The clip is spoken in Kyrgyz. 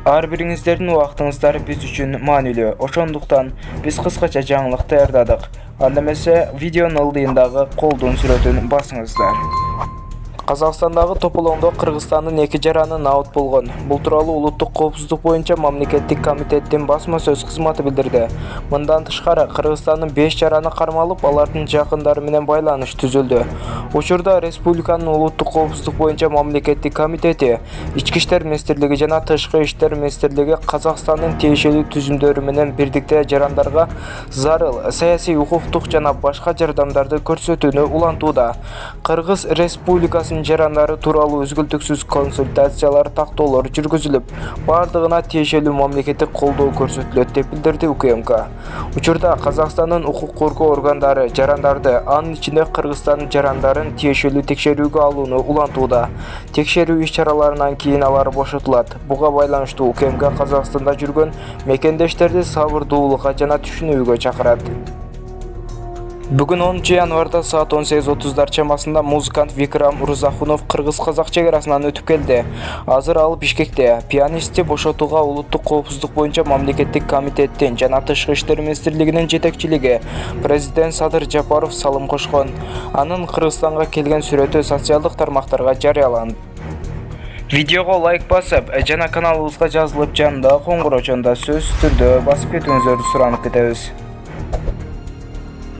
Ар бириңиздердин убактыңыздар биз үчүн маанилүү. Ошондуктан биз кыскача жаңылык даярдадык. Анда эмесе видеонун ылдыйындагы колдун сүрөтүн басыңыздар. Казакстандагы тополоңдо Кыргызстандын 2 жараны наут болгон. Бул тууралуу Улуттук коопсуздук боюнча мамлекеттик комитеттин басма сөз кызматы билдирди. Мындан тышкары Кыргызстандын 5 жараны кармалып, алардын жакындары менен байланыш түзүлдү. Учурда республиканын Улуттук коопсуздук боюнча мамлекеттик комитети, Ички иштер министрлиги жана Тышкы иштер министрлиги Казакстандын тиешелүү түзүмдөрү менен бирдикте жарандарга зарыл саясий, укуктук жана башка жардамдарды көрсөтүүнү улантууда. Кыргыз Республикасынын жарандары тууралуу үзгүлтүксүз консультациялар, тактоолор жүргүзүлүп, бардыгына тиешелүү мамлекеттик колдоо көрсөтүлөт деп билдирди УКМК. Учурда Казакстандын укук коргоо органдары жарандарды, анын ичинде Кыргызстандын жарандарын тиешелүү текшерүүгө алууну улантууда. Текшерүү иш-чараларынан кийин алар бошотулат. Буга байланыштуу УКМК Казакстанда жүргөн мекендештерди сабырдуулукка жана түшүнүүгө чакырат. Бүгүн 10 январда саат 18:30 чамасында музыкант Викрам Урзахунов кыргыз-казак чегарасынан өтүп келди. Азыр ал Бишкекте. Пианистти бошотууга Улуттук коопсуздук боюнча мамлекеттик комитеттин жана Тышкы иштер министрлигинин жетекчилиги президент Садыр Жапаров салым кошкон. Анын Кыргызстанга келген сүрөтү социалдык тармактарга жарыяланды. Видеого лайк басып, жана каналыбызга жазылып, жанындагы коңгурочондо сөзсүз түрдө басып кетүүңүздөрдү суранып кетебиз.